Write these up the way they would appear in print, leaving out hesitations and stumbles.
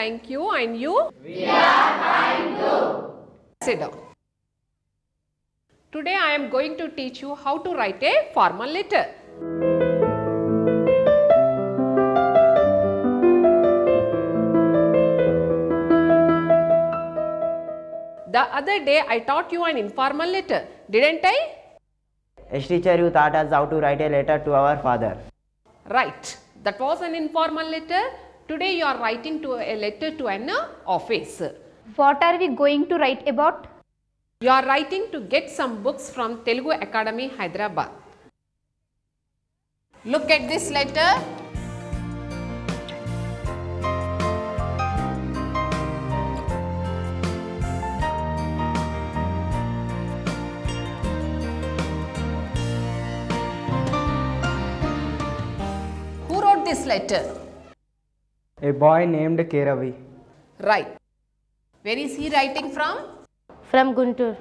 thank you. And you? We are fine too. Sit down. Today I am going to teach you how to write a formal letter. The other day I taught you an informal letter, didn't I? Yes, teacher, you taught us how to write a letter to our father. Right, that was an informal letter. Today you are writing to a letter to an office. What are we going to write about? You are writing to get some books from Telugu Academy, Hyderabad. Look at this letter. Who wrote this letter? A boy named Keravi. Right. Where is he writing from? From Guntur.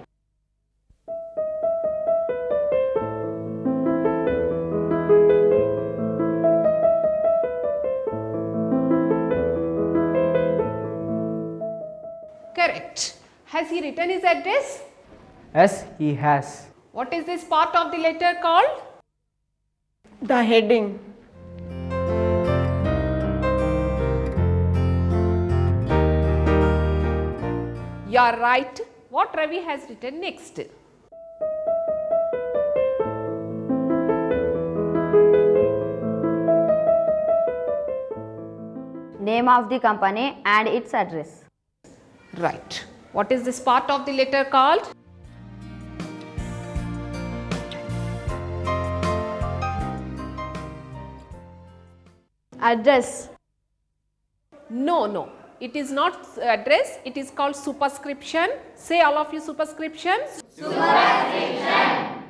Correct. Has he written his address? Yes, he has. What is this part of the letter called? The heading. You are right. What Ravi has written next? Name of the company and its address. Right. What is this part of the letter called? Address. No. It is not address. It is called superscription. Say all of you superscription. Superscription.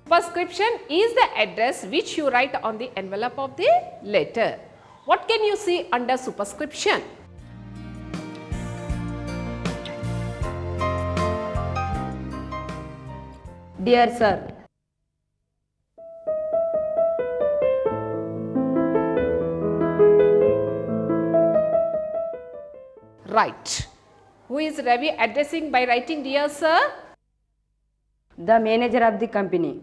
Superscription is the address which you write on the envelope of the letter. What can you see under superscription? Dear sir. Right. Who is Ravi addressing by writing dear sir? The manager of the company.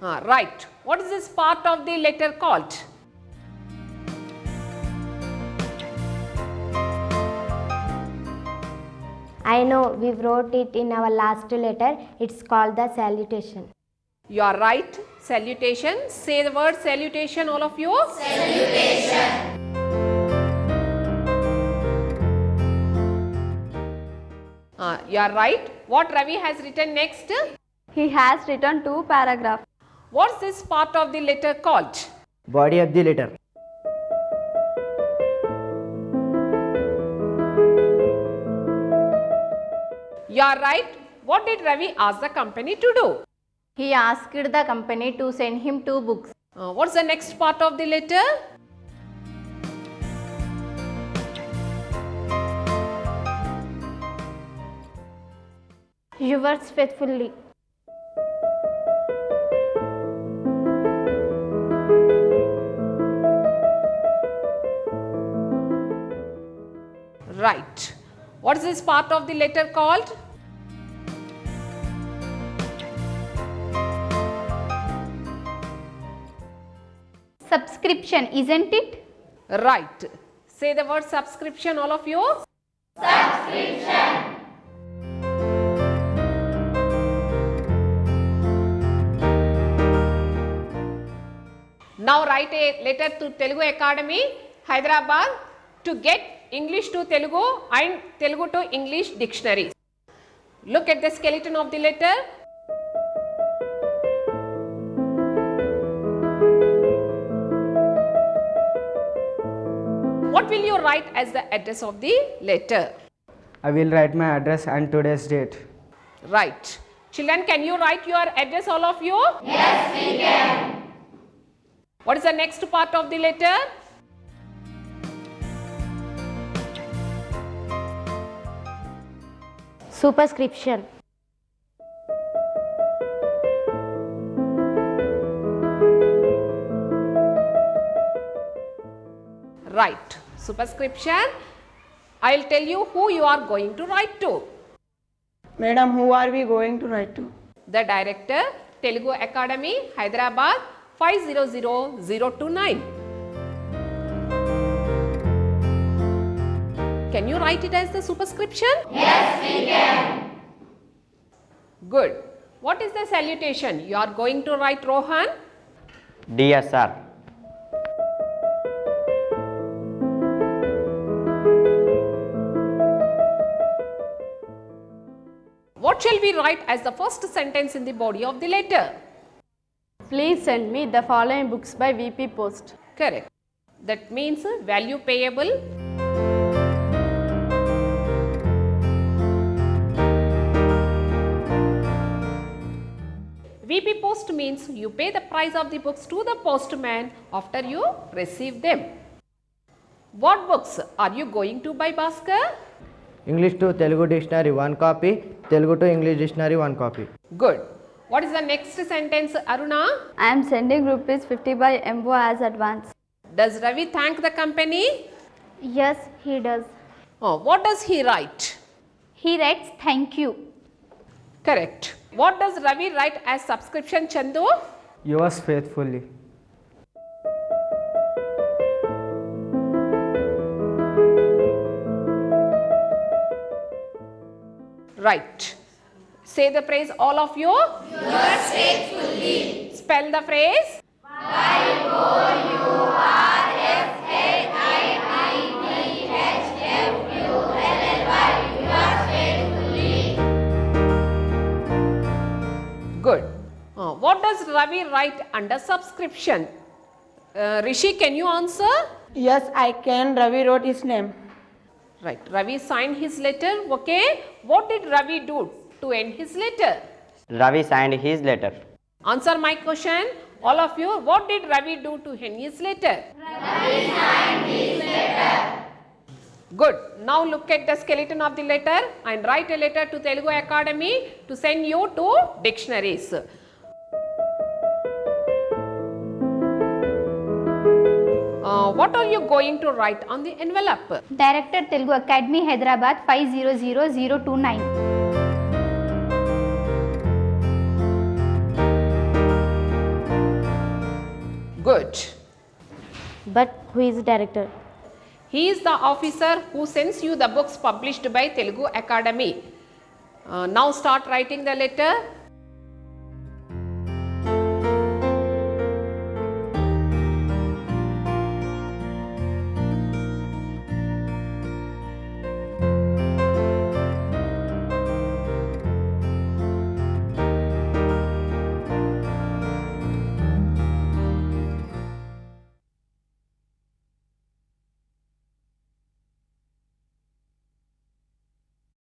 Right. What is this part of the letter called? I know, we wrote it in our last letter. It's called the salutation. You are right. Salutation. Say the word salutation, all of you. Salutation. You are right. What Ravi has written next? He has written 2 paragraphs. What's this part of the letter called? Body of the letter. You are right. What did Ravi ask the company to do? He asked the company to send him 2 books. What's the next part of the letter? Yours faithfully. Right. What is this part of the letter called? Subscription, isn't it? Right. Say the word subscription, all of you. Subscription. Now write a letter to Telugu Academy, Hyderabad to get English to Telugu and Telugu to English dictionaries. Look at the skeleton of the letter. What will you write as the address of the letter? I will write my address and today's date. Right. Children, can you write your address, all of you? Yes, we can. What is the next part of the letter? Superscription. Right. Superscription. I'll tell you who you are going to write to. Madam, who are we going to write to? The director, Telugu Academy, Hyderabad 500029. Can you write it as the superscription? Yes, we can. Good. What is the salutation you are going to write, Rohan? Dear sir. What shall we write as the first sentence in the body of the letter? Please send me the following books by VP Post. Correct. That means value payable. VP Post means you pay the price of the books to the postman after you receive them. What books are you going to buy, Bhaskar? English to Telugu dictionary 1 copy, Telugu to English dictionary 1 copy. Good. What is the next sentence, Aruna? I am sending rupees 50 by MO as advance. Does Ravi thank the company? Yes, he does. Oh, what does he write? He writes thank you. Correct. What does Ravi write as subscription, Chandu? Yours faithfully. Right. Say the phrase, all of you. Yours faithfully. Spell the phrase. Good. What does Ravi write under subscription? Rishi, can you answer? Yes, I can. Ravi wrote his name. Right. Ravi signed his letter. Okay. What did Ravi do to end his letter? Ravi signed his letter. Answer my question. All of you, what did Ravi do to end his letter? Ravi signed his letter. Good. Now look at the skeleton of the letter and write a letter to Telugu Academy to send you to dictionaries. What are you going to write on the envelope? Director Telugu Academy Hyderabad 500029. Good. But who is the director? He is the officer who sends you the books published by Telugu Academy. Now start writing the letter.